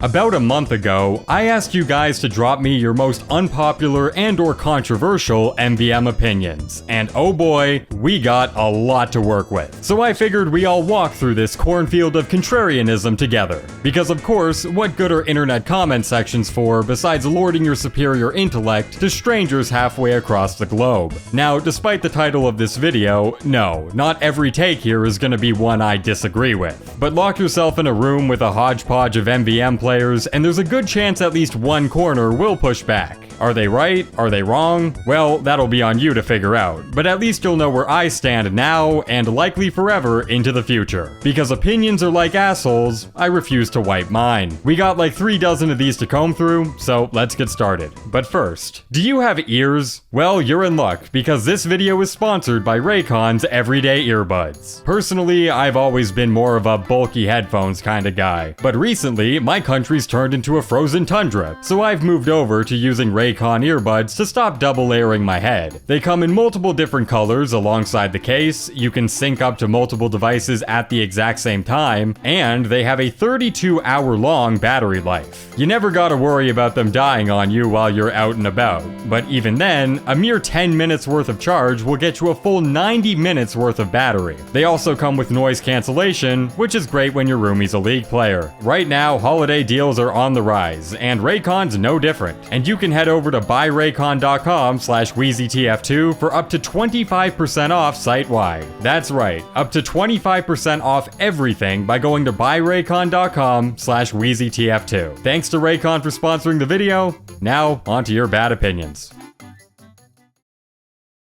About a month ago, I asked you guys to drop me your most unpopular and/or controversial MvM opinions, and oh boy, we got a lot to work with. So I figured we all walk through this cornfield of contrarianism together. Because of course, what good are internet comment sections for besides lording your superior intellect to strangers halfway across the globe? Now, despite the title of this video, no, not every take here is gonna be one I disagree with. But lock yourself in a room with a hodgepodge of MvM players, and there's a good chance at least one corner will push back. Are they right? Are they wrong? Well, that'll be on you to figure out, but at least you'll know where I stand now and likely forever into the future. Because opinions are like assholes, I refuse to wipe mine. We got like 3 dozen of these to comb through, so let's get started. But first, do you have ears? Well, you're in luck, because this video is sponsored by Raycon's Everyday Earbuds. Personally, I've always been more of a bulky headphones kind of guy, but recently, my country's turned into a frozen tundra, so I've moved over to using Raycon earbuds to stop double layering my head. They come in multiple different colors alongside the case, you can sync up to multiple devices at the exact same time, and they have a 32-hour long battery life. You never gotta worry about them dying on you while you're out and about, but even then, a mere 10 minutes worth of charge will get you a full 90 minutes worth of battery. They also come with noise cancellation, which is great when your roomie's a League player. Right now, holiday deals are on the rise, and Raycon's no different, and you can head over to buyraycon.com/WheezyTF2 for up to 25% off site-wide. That's right, up to 25% off everything by going to buyraycon.com/WheezyTF2. Thanks to Raycon for sponsoring the video. Now, on to your bad opinions.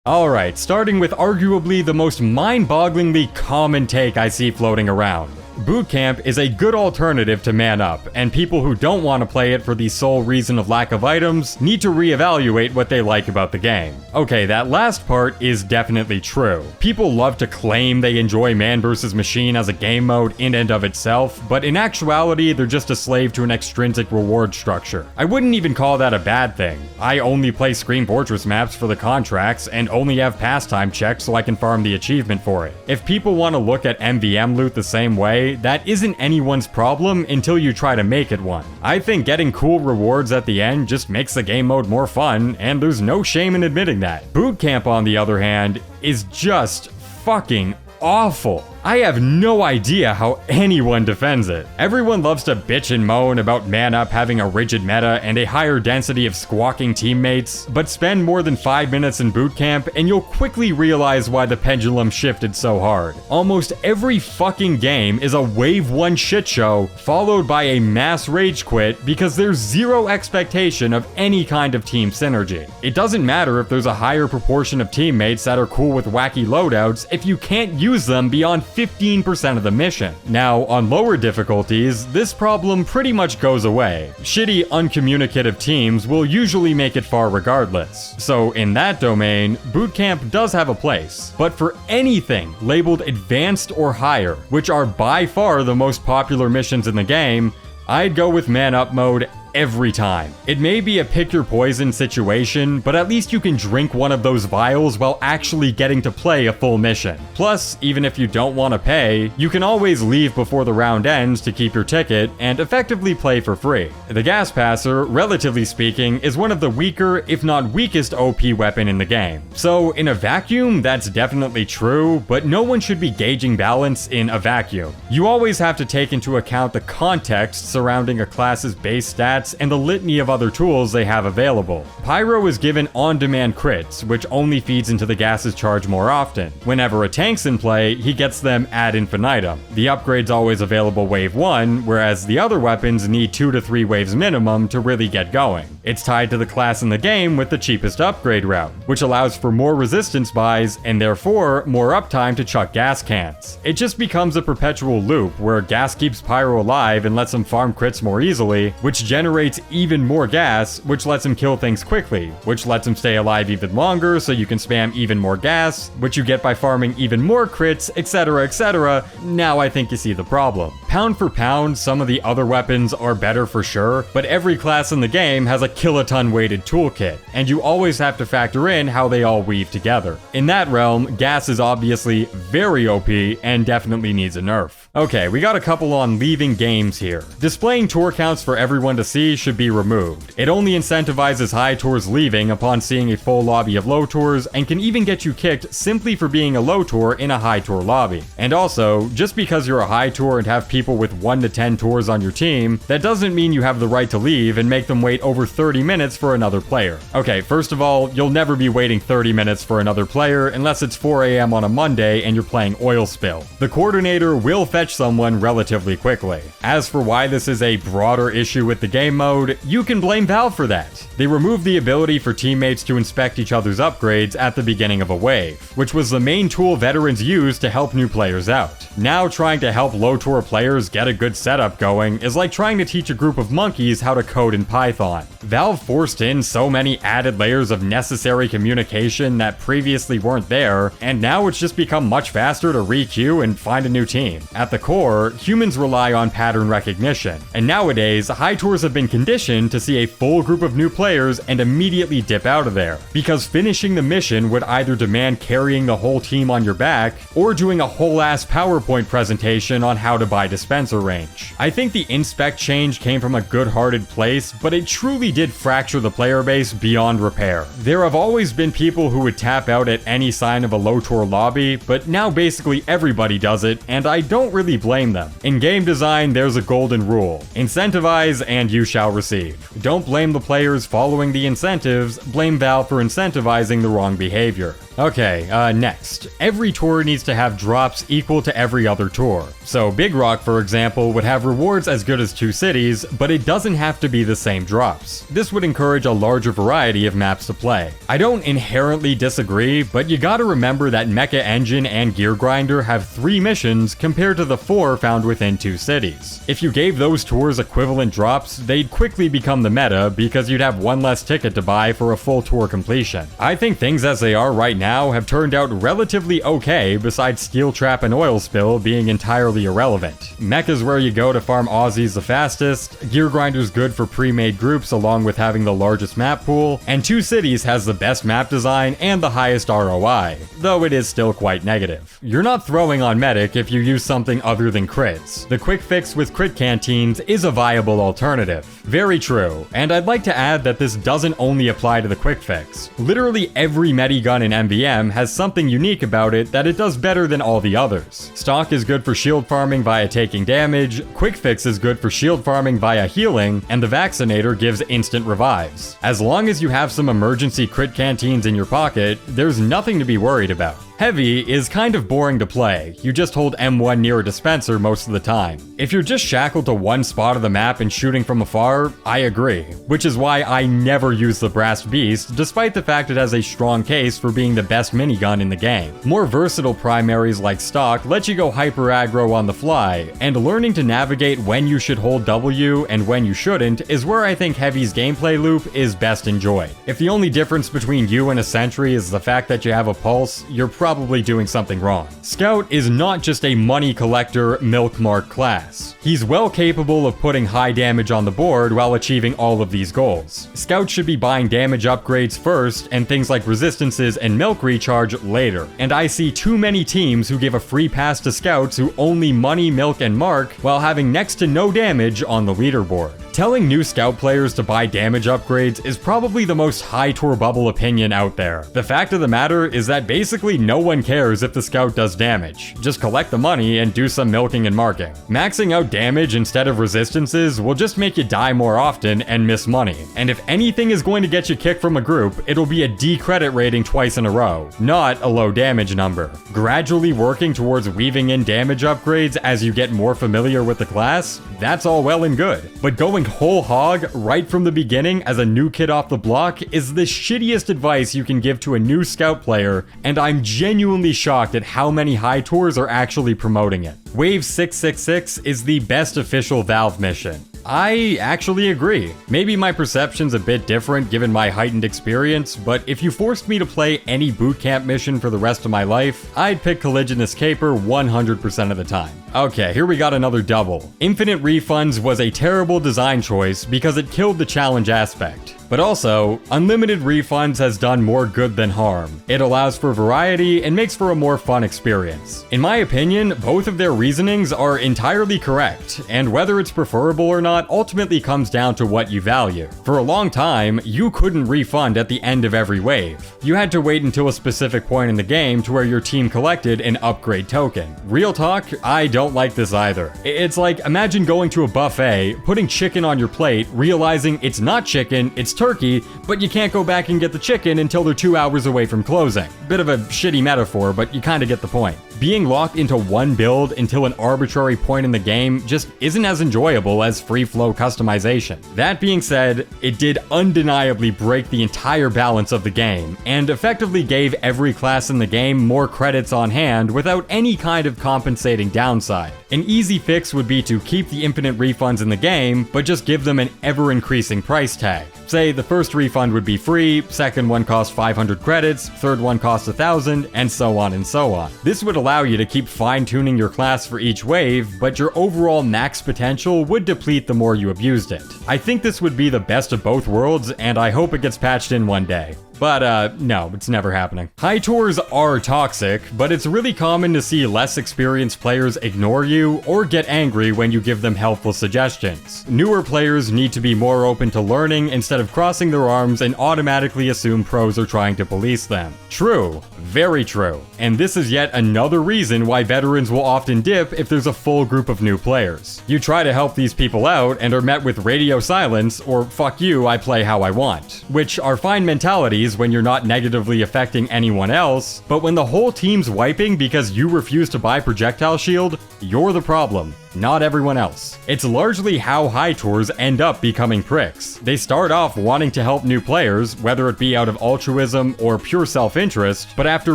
Alright, starting with arguably the most mind-bogglingly common take I see floating around. Boot camp is a good alternative to Man Up, and people who don't want to play it for the sole reason of lack of items need to reevaluate what they like about the game. Okay, that last part is definitely true. People love to claim they enjoy Man vs. Machine as a game mode in and of itself, but in actuality, they're just a slave to an extrinsic reward structure. I wouldn't even call that a bad thing. I only play Scream Fortress maps for the contracts, and only have pastime checks so I can farm the achievement for it. If people want to look at MvM loot the same way, that isn't anyone's problem until you try to make it one. I think getting cool rewards at the end just makes the game mode more fun, and there's no shame in admitting that. Boot camp, on the other hand, is just fucking awful. I have no idea how anyone defends it. Everyone loves to bitch and moan about Man Up having a rigid meta and a higher density of squawking teammates, but spend more than 5 minutes in boot camp and you'll quickly realize why the pendulum shifted so hard. Almost every fucking game is a wave 1 shit show followed by a mass rage quit because there's zero expectation of any kind of team synergy. It doesn't matter if there's a higher proportion of teammates that are cool with wacky loadouts if you can't use them beyond 15% of the mission. Now, on lower difficulties, this problem pretty much goes away. Shitty, uncommunicative teams will usually make it far regardless. So in that domain, boot camp does have a place. But for anything labeled advanced or higher, which are by far the most popular missions in the game, I'd go with Man Up mode every time. It may be a pick your poison situation, but at least you can drink one of those vials while actually getting to play a full mission. Plus, even if you don't want to pay, you can always leave before the round ends to keep your ticket and effectively play for free. The Gas Passer, relatively speaking, is one of the weaker, if not weakest OP weapon in the game. So in a vacuum, that's definitely true, but no one should be gauging balance in a vacuum. You always have to take into account the context surrounding a class's base stats and the litany of other tools they have available. Pyro is given on-demand crits, which only feeds into the gas's charge more often. Whenever a tank's in play, he gets them ad infinitum. The upgrade's always available wave 1, whereas the other weapons need 2 to 3 waves minimum to really get going. It's tied to the class in the game with the cheapest upgrade route, which allows for more resistance buys and therefore more uptime to chuck gas cans. It just becomes a perpetual loop where gas keeps Pyro alive and lets him farm crits more easily, which generates even more gas, which lets him kill things quickly, which lets him stay alive even longer so you can spam even more gas, which you get by farming even more crits, etc, etc. Now I think you see the problem. Pound for pound, some of the other weapons are better for sure, but every class in the game has a kiloton weighted toolkit, and you always have to factor in how they all weave together. In that realm, gas is obviously very OP and definitely needs a nerf. Okay, we got a couple on leaving games here. Displaying tour counts for everyone to see should be removed. It only incentivizes high tours leaving upon seeing a full lobby of low tours and can even get you kicked simply for being a low tour in a high tour lobby. And also, just because you're a high tour and have people with 1 to 10 tours on your team, that doesn't mean you have the right to leave and make them wait over 30 minutes for another player. Okay, first of all, you'll never be waiting 30 minutes for another player unless it's 4 AM on a Monday and you're playing oil spill. The coordinator will fetch someone relatively quickly. As for why this is a broader issue with the game mode, you can blame Valve for that. They removed the ability for teammates to inspect each other's upgrades at the beginning of a wave, which was the main tool veterans used to help new players out. Now trying to help low tour players get a good setup going is like trying to teach a group of monkeys how to code in Python. Valve forced in so many added layers of necessary communication that previously weren't there, and now it's just become much faster to re-queue and find a new team. At the core, humans rely on pattern recognition, and nowadays, high tours have been conditioned to see a full group of new players and immediately dip out of there, because finishing the mission would either demand carrying the whole team on your back, or doing a whole ass PowerPoint presentation on how to buy dispenser range. I think the inspect change came from a good-hearted place, but it truly did fracture the player base beyond repair. There have always been people who would tap out at any sign of a low tour lobby, but now basically everybody does it, and I don't really blame them. In game design, there's a golden rule: incentivize and you shall receive. Don't blame the players following the incentives, blame Valve for incentivizing the wrong behavior. Okay, next. Every tour needs to have drops equal to every other tour. So Big Rock, for example, would have rewards as good as 2 cities, but it doesn't have to be the same drops. This would encourage a larger variety of maps to play. I don't inherently disagree, but you gotta remember that Mecha Engine and Gear Grinder have 3 missions compared to the 4 found within 2 cities. If you gave those tours equivalent drops, they'd quickly become the meta because you'd have 1 less ticket to buy for a full tour completion. I think things as they are right now have turned out relatively okay, besides Steel Trap and Oil Spill being entirely irrelevant. Mecha's where you go to farm Aussies the fastest, Gear Grinder's good for pre-made groups along with having the largest map pool, and 2 Cities has the best map design and the highest ROI, though it is still quite negative. You're not throwing on Medic if you use something other than crits. The quick fix with crit canteens is a viable alternative. Very true, and I'd like to add that this doesn't only apply to the quick fix. Literally every medigun in MvM has something unique about it that it does better than all the others. Stock is good for shield farming via taking damage, quick fix is good for shield farming via healing, and the vaccinator gives instant revives. As long as you have some emergency crit canteens in your pocket, there's nothing to be worried about. Heavy is kind of boring to play, you just hold M1 near a dispenser most of the time. If you're just shackled to one spot of the map and shooting from afar, I agree, which is why I never use the Brass Beast, despite the fact it has a strong case for being the best minigun in the game. More versatile primaries like Stock let you go hyper aggro on the fly, and learning to navigate when you should hold W and when you shouldn't is where I think Heavy's gameplay loop is best enjoyed. If the only difference between you and a Sentry is the fact that you have a pulse, you're probably doing something wrong. Scout is not just a money collector milk mark class. He's well capable of putting high damage on the board while achieving all of these goals. Scouts should be buying damage upgrades first and things like resistances and milk recharge later. And I see too many teams who give a free pass to scouts who only money, milk, and mark while having next to no damage on the leaderboard. Telling new scout players to buy damage upgrades is probably the most high tour bubble opinion out there. The fact of the matter is that basically no one cares if the scout does damage. Just collect the money and do some milking and marking. Maxing out damage instead of resistances will just make you die more often and miss money. And if anything is going to get you kicked from a group, it'll be a D credit rating twice in a row, not a low damage number. Gradually working towards weaving in damage upgrades as you get more familiar with the class, that's all well and good. But going whole hog right from the beginning as a new kid off the block is the shittiest advice you can give to a new scout player, and I'm genuinely shocked at how many high tours are actually promoting it. Wave 666 is the best official Valve mission. I actually agree. Maybe my perception's a bit different given my heightened experience, but if you forced me to play any bootcamp mission for the rest of my life, I'd pick Colliginous Caper 100% of the time. Okay, here we got another double. Infinite refunds was a terrible design choice because it killed the challenge aspect. But also, unlimited refunds has done more good than harm. It allows for variety and makes for a more fun experience. In my opinion, both of their reasonings are entirely correct, and whether it's preferable or not ultimately comes down to what you value. For a long time, you couldn't refund at the end of every wave. You had to wait until a specific point in the game to where your team collected an upgrade token. Real talk, I don't like this either. It's like, imagine going to a buffet, putting chicken on your plate, realizing it's not chicken, it's turkey, but you can't go back and get the chicken until they're 2 hours away from closing. Bit of a shitty metaphor, but you kinda get the point. Being locked into one build until an arbitrary point in the game just isn't as enjoyable as free-flow customization. That being said, it did undeniably break the entire balance of the game, and effectively gave every class in the game more credits on hand without any kind of compensating downside. An easy fix would be to keep the infinite refunds in the game, but just give them an ever-increasing price tag. Say the first refund would be free, second one cost 500 credits, third one cost 1,000, and so on and so on. This would allow you to keep fine-tuning your class for each wave, but your overall max potential would deplete the more you abused it. I think this would be the best of both worlds, and I hope it gets patched in one day. But no, it's never happening. High tours are toxic, but it's really common to see less experienced players ignore you or get angry when you give them helpful suggestions. Newer players need to be more open to learning instead of crossing their arms and automatically assume pros are trying to police them. True. Very true. And this is yet another reason why veterans will often dip if there's a full group of new players. You try to help these people out and are met with radio silence or fuck you, I play how I want, which are fine mentalities when you're not negatively affecting anyone else, but when the whole team's wiping because you refuse to buy projectile shield, you're the problem, not everyone else. It's largely how high tours end up becoming pricks. They start off wanting to help new players, whether it be out of altruism or pure self-interest, but after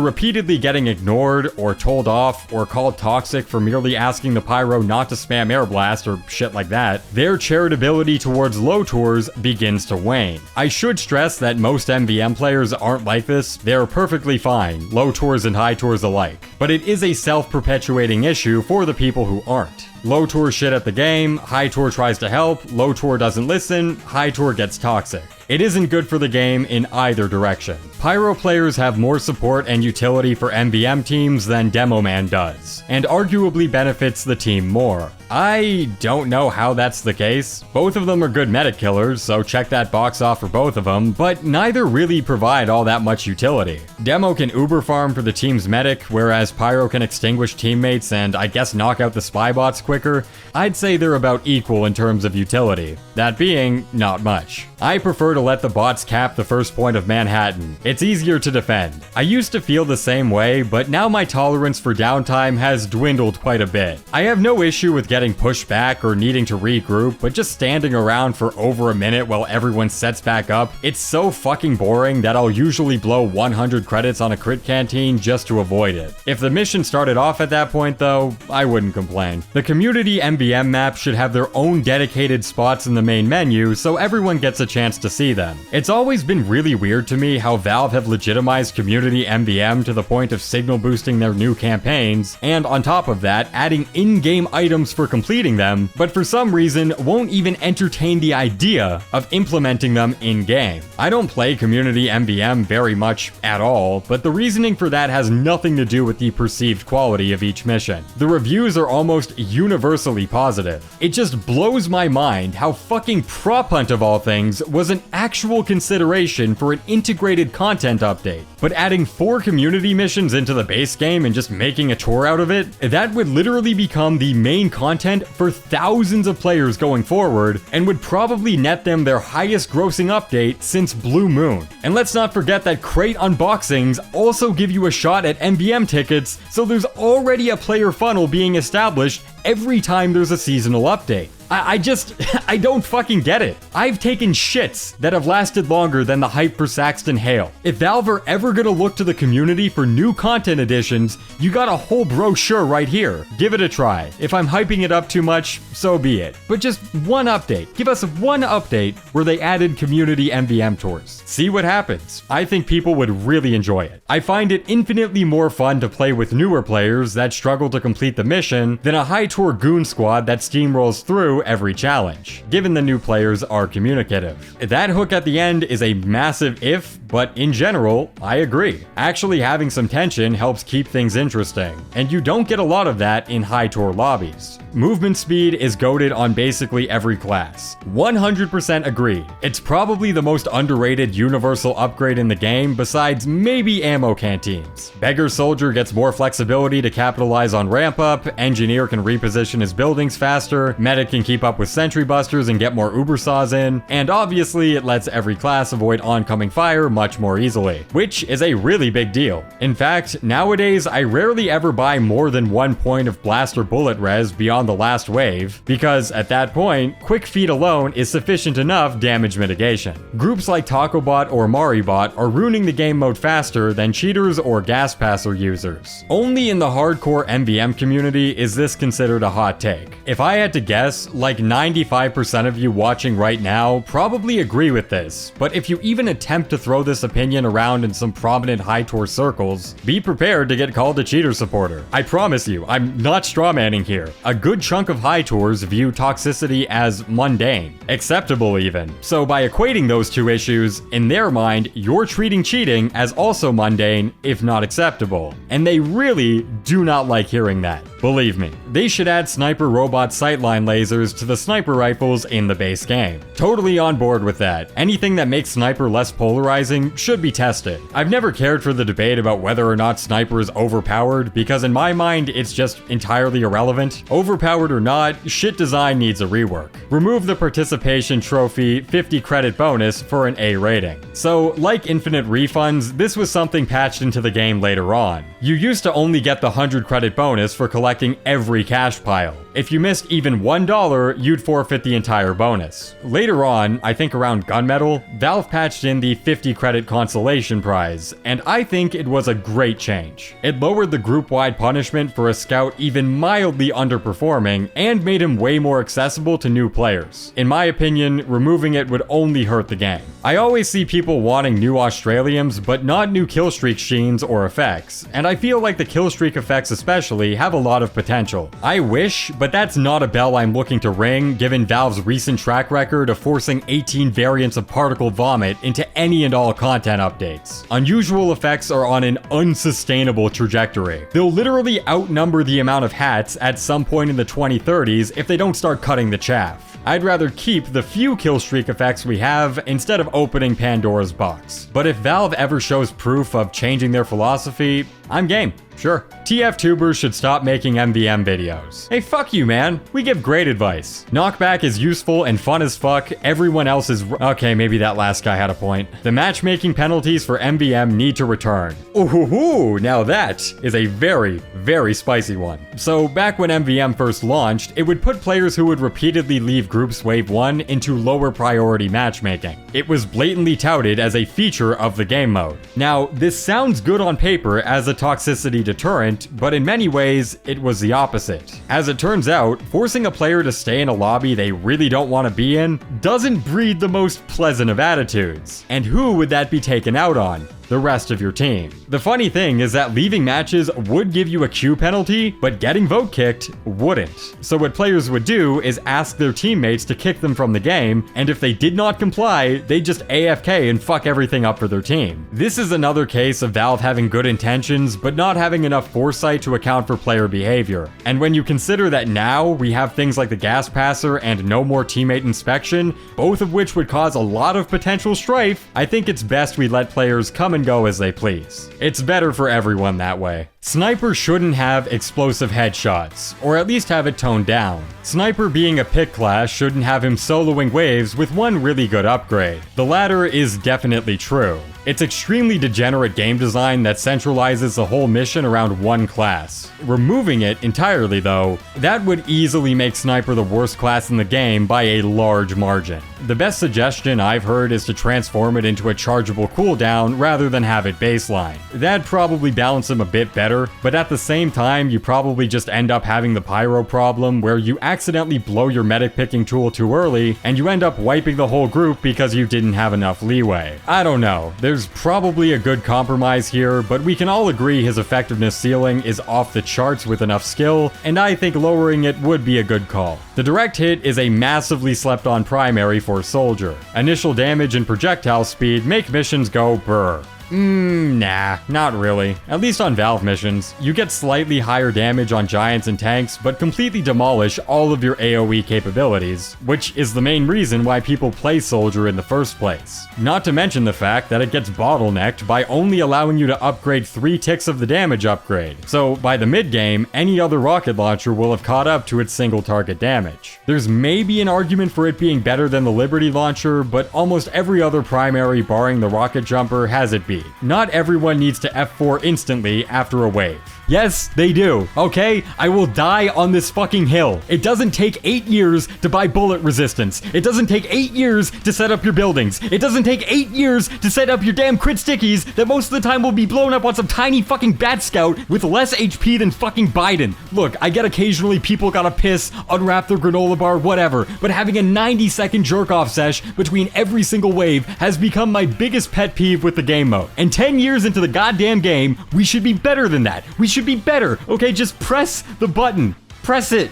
repeatedly getting ignored or told off or called toxic for merely asking the pyro not to spam air blast or shit like that, their charitability towards low tours begins to wane. I should stress that most MvM players aren't like this. They're perfectly fine, low tours and high tours alike. But it is a self-perpetuating issue for the people who aren't. Low tour shit at the game, high tour tries to help, low tour doesn't listen, high tour gets toxic. It isn't good for the game in either direction. Pyro players have more support and utility for MvM teams than Demoman does, and arguably benefits the team more. I don't know how that's the case. Both of them are good medic killers, so check that box off for both of them, but neither really provide all that much utility. Demo can uber farm for the team's medic, whereas Pyro can extinguish teammates and I guess knock out the spy bots quicker. I'd say they're about equal in terms of utility. That being, not much. I prefer to let the bots cap the first point of Manhattan. It's easier to defend. I used to feel the same way, but now my tolerance for downtime has dwindled quite a bit. I have no issue with getting pushed back or needing to regroup, but just standing around for over a minute while everyone sets back up, it's so fucking boring that I'll usually blow 100 credits on a crit canteen just to avoid it. If the mission started off at that point though, I wouldn't complain. The community MvM map should have their own dedicated spots in the main menu so everyone gets a chance to see them. It's always been really weird to me how Valve have legitimized community MvM to the point of signal boosting their new campaigns, and on top of that, adding in-game items for completing them, but for some reason won't even entertain the idea of implementing them in-game. I don't play community MvM very much at all, but the reasoning for that has nothing to do with the perceived quality of each mission. The reviews are almost universally positive. It just blows my mind how fucking Prop Hunt of all things was an actual consideration for an integrated content update. But adding 4 community missions into the base game and just making a tour out of it, that would literally become the main content for thousands of players going forward, and would probably net them their highest grossing update since Blue Moon. And let's not forget that crate unboxings also give you a shot at MvM tickets, so there's already a player funnel being established every time there's a seasonal update. I don't fucking get it. I've taken shits that have lasted longer than the hype for Saxton Hale. If Valve are ever gonna look to the community for new content additions, you got a whole brochure right here. Give it a try. If I'm hyping it up too much, so be it. But just one update. Give us one update where they added community MvM tours. See what happens. I think people would really enjoy it. I find it infinitely more fun to play with newer players that struggle to complete the mission than a high tour goon squad that steamrolls through through every challenge, given the new players are communicative. That hook at the end is a massive if, but in general, I agree. Actually having some tension helps keep things interesting, and you don't get a lot of that in high tour lobbies. Movement speed is goated on basically every class. 100% agreed. It's probably the most underrated universal upgrade in the game besides maybe ammo canteens. Beggar Soldier gets more flexibility to capitalize on ramp up, Engineer can reposition his buildings faster, Medic can keep up with Sentry Busters and get more Uber Saws in, and obviously it lets every class avoid oncoming fire much more easily, which is a really big deal. In fact, nowadays I rarely ever buy more than 1 point of blast or bullet res beyond the last wave, because at that point, quick feet alone is sufficient enough damage mitigation. Groups like TacoBot or MariBot are ruining the game mode faster than cheaters or gas passer users. Only in the hardcore MvM community is this considered a hot take. If I had to guess, like 95% of you watching right now probably agree with this, but if you even attempt to throw this opinion around in some prominent high tour circles, be prepared to get called a cheater supporter. I promise you, I'm not strawmanning here. A good chunk of high tours view toxicity as mundane, acceptable even. So by equating those two issues, in their mind, you're treating cheating as also mundane, if not acceptable. And they really do not like hearing that. Believe me, they should add sniper robot sightline lasers to the sniper rifles in the base game. Totally on board with that. Anything that makes sniper less polarizing should be tested. I've never cared for the debate about whether or not sniper is overpowered, because in my mind, it's just entirely irrelevant. Overpowered or not, shit design needs a rework. Remove the participation trophy 50 credit bonus for an A rating. So, like infinite refunds, this was something patched into the game later on. You used to only get the 100 credit bonus for collecting every cash pile. If you missed even $1, you'd forfeit the entire bonus. Later on, I think around Gunmetal, Valve patched in the 50 credit consolation prize, and I think it was a great change. It lowered the group-wide punishment for a scout even mildly underperforming, and made him way more accessible to new players. In my opinion, removing it would only hurt the game. I always see people wanting new Australiums, but not new killstreak sheens or effects, and I feel like the killstreak effects especially have a lot of potential. I wish, but that's not a bell I'm looking to ring, given Valve's recent track record of forcing 18 variants of particle vomit into any and all content updates. Unusual effects are on an unsustainable trajectory. They'll literally outnumber the amount of hats at some point in the 2030s if they don't start cutting the chaff. I'd rather keep the few killstreak effects we have instead of opening Pandora's box. But if Valve ever shows proof of changing their philosophy, I'm game. Sure. TF2bers should stop making MvM videos. Hey, fuck you, man. We give great advice. Knockback is useful and fun as fuck. Everyone else is... Okay, maybe that last guy had a point. The matchmaking penalties for MvM need to return. Ooh, now that is a very, very spicy one. So, back when MvM first launched, it would put players who would repeatedly leave Groups Wave 1 into lower priority matchmaking. It was blatantly touted as a feature of the game mode. Now, this sounds good on paper as a toxicity deterrent, but in many ways, it was the opposite. As it turns out, forcing a player to stay in a lobby they really don't want to be in doesn't breed the most pleasant of attitudes. And who would that be taken out on? The rest of your team. The funny thing is that leaving matches would give you a queue penalty, but getting vote kicked wouldn't. So what players would do is ask their teammates to kick them from the game, and if they did not comply, they'd just AFK and fuck everything up for their team. This is another case of Valve having good intentions, but not having enough foresight to account for player behavior. And when you consider that now we have things like the gas passer and no more teammate inspection, both of which would cause a lot of potential strife, I think it's best we let players come and go as they please. It's better for everyone that way. Sniper shouldn't have explosive headshots, or at least have it toned down. Sniper being a pick class shouldn't have him soloing waves with one really good upgrade. The latter is definitely true. It's extremely degenerate game design that centralizes the whole mission around one class. Removing it entirely though, that would easily make Sniper the worst class in the game by a large margin. The best suggestion I've heard is to transform it into a chargeable cooldown rather than have it baseline. That'd probably balance him a bit better, but at the same time you probably just end up having the pyro problem where you accidentally blow your medic picking tool too early and you end up wiping the whole group because you didn't have enough leeway. I don't know. There's probably a good compromise here, but we can all agree his effectiveness ceiling is off the charts with enough skill, and I think lowering it would be a good call. The direct hit is a massively slept on primary for Soldier. Initial damage and projectile speed make missions go brr. Nah, not really. At least on Valve missions, you get slightly higher damage on giants and tanks, but completely demolish all of your AoE capabilities, which is the main reason why people play Soldier in the first place. Not to mention the fact that it gets bottlenecked by only allowing you to upgrade 3 ticks of the damage upgrade, so by the mid-game, any other rocket launcher will have caught up to its single target damage. There's maybe an argument for it being better than the Liberty launcher, but almost every other primary barring the rocket jumper has it beat. Not everyone needs to F4 instantly after a wave. Yes, they do, okay? I will die on this fucking hill. It doesn't take 8 years to buy bullet resistance. It doesn't take 8 years to set up your buildings. It doesn't take 8 years to set up your damn crit stickies that most of the time will be blown up on some tiny fucking bat scout with less HP than fucking Biden. Look, I get occasionally people gotta piss, unwrap their granola bar, whatever, but having a 90-second jerk-off sesh between every single wave has become my biggest pet peeve with the game mode. And 10 years into the goddamn game, we should be better than that. We should be better, okay? Just press the button. Press it.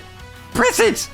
Press it!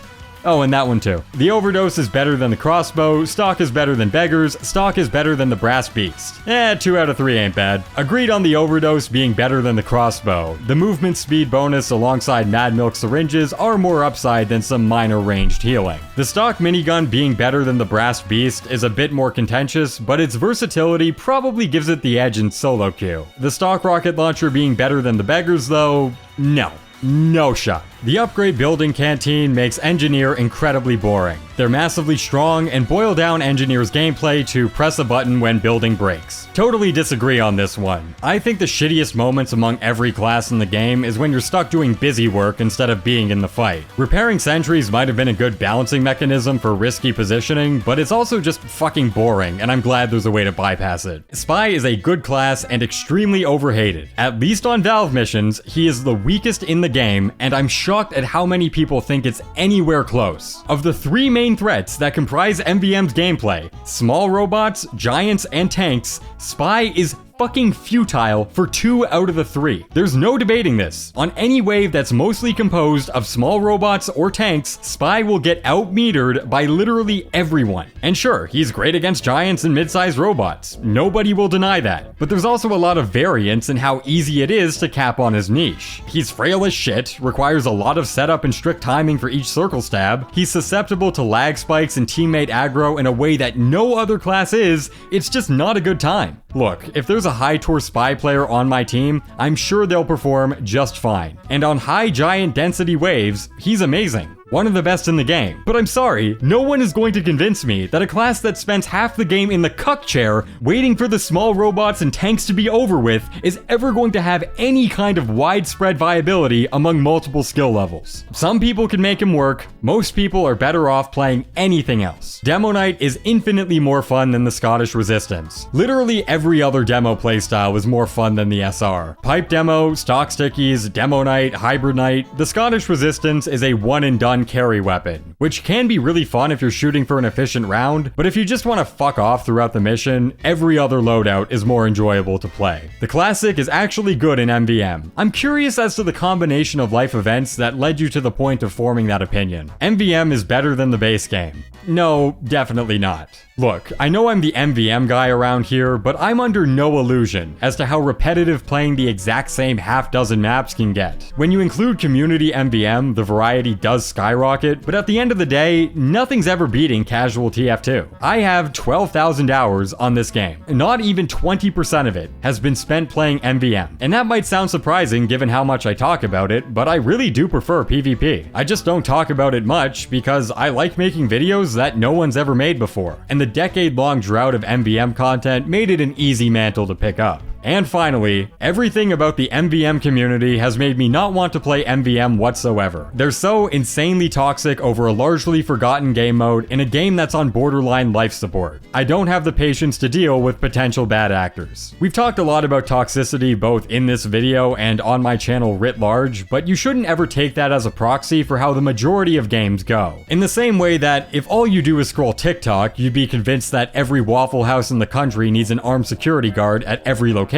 Oh, and that one too. The Overdose is better than the Crossbow, Stock is better than Beggars, Stock is better than the Brass Beast. 2 out of 3 ain't bad. Agreed on the Overdose being better than the Crossbow. The movement speed bonus alongside Mad Milk syringes are more upside than some minor ranged healing. The Stock minigun being better than the Brass Beast is a bit more contentious, but its versatility probably gives it the edge in solo queue. The Stock rocket launcher being better than the Beggars though, no. No shot. The upgrade building canteen makes Engineer incredibly boring. They're massively strong and boil down Engineer's gameplay to press a button when building breaks. Totally disagree on this one. I think the shittiest moments among every class in the game is when you're stuck doing busy work instead of being in the fight. Repairing sentries might have been a good balancing mechanism for risky positioning, but it's also just fucking boring, and I'm glad there's a way to bypass it. Spy is a good class and extremely overhated. At least on Valve missions, he is the weakest in the game, and I'm shocked at how many people think it's anywhere close. Of the 3 main threats that comprise MvM's gameplay, small robots, giants, and tanks, Spy is fucking futile for 2 out of the 3. There's no debating this. On any wave that's mostly composed of small robots or tanks, Spy will get out-metered by literally everyone. And sure, he's great against giants and mid-sized robots. Nobody will deny that. But there's also a lot of variance in how easy it is to cap on his niche. He's frail as shit, requires a lot of setup and strict timing for each circle stab, he's susceptible to lag spikes and teammate aggro in a way that no other class is. It's just not a good time. Look, if there's a high tour Spy player on my team, I'm sure they'll perform just fine. And on high giant density waves, he's amazing. One of the best in the game. But I'm sorry, no one is going to convince me that a class that spends half the game in the cuck chair, waiting for the small robots and tanks to be over with, is ever going to have any kind of widespread viability among multiple skill levels. Some people can make him work, most people are better off playing anything else. Demo Knight is infinitely more fun than the Scottish Resistance. Literally every other demo playstyle is more fun than the SR. Pipe Demo, Stock Stickies, Demo Knight, Hybrid Knight, the Scottish Resistance is a one and done carry weapon, which can be really fun if you're shooting for an efficient round, but if you just want to fuck off throughout the mission, every other loadout is more enjoyable to play. The Classic is actually good in MvM. I'm curious as to the combination of life events that led you to the point of forming that opinion. MvM is better than the base game. No, definitely not. Look, I know I'm the MvM guy around here, but I'm under no illusion as to how repetitive playing the exact same half-dozen maps can get. When you include community MvM, the variety does skyrocket, but at the end of the day, nothing's ever beating casual TF2. I have 12,000 hours on this game. Not even 20% of it has been spent playing MvM. And that might sound surprising given how much I talk about it, but I really do prefer PvP. I just don't talk about it much because I like making videos that no one's ever made before. And the decade-long drought of MvM content made it an easy mantle to pick up. And finally, everything about the MvM community has made me not want to play MvM whatsoever. They're so insanely toxic over a largely forgotten game mode in a game that's on borderline life support. I don't have the patience to deal with potential bad actors. We've talked a lot about toxicity both in this video and on my channel writ large, but you shouldn't ever take that as a proxy for how the majority of games go. In the same way that if all you do is scroll TikTok, you'd be convinced that every Waffle House in the country needs an armed security guard at every location,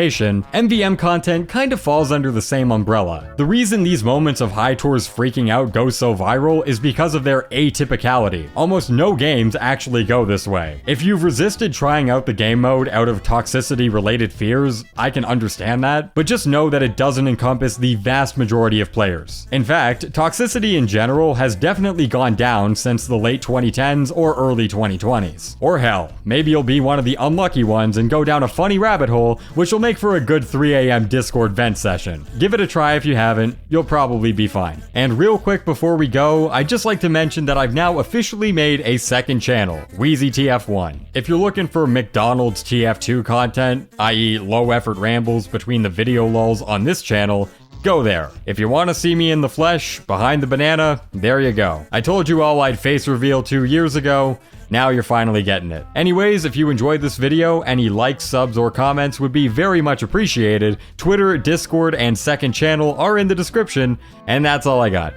MvM content kind of falls under the same umbrella. The reason these moments of high tours freaking out go so viral is because of their atypicality. Almost no games actually go this way. If you've resisted trying out the game mode out of toxicity-related fears, I can understand that, but just know that it doesn't encompass the vast majority of players. In fact, toxicity in general has definitely gone down since the late 2010s or early 2020s. Or hell, maybe you'll be one of the unlucky ones and go down a funny rabbit hole, which will make for a good 3 AM Discord vent session. Give it a try if you haven't, you'll probably be fine. And real quick before we go, I'd just like to mention that I've now officially made a second channel, Wheezy TF1. If you're looking for McDonald's TF2 content, i.e. low effort rambles between the video lulls on this channel, go there. If you want to see me in the flesh, behind the banana, there you go. I told you all I'd face reveal 2 years ago, now you're finally getting it. Anyways, if you enjoyed this video, any likes, subs, or comments would be very much appreciated. Twitter, Discord, and second channel are in the description, and that's all I got.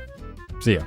See ya.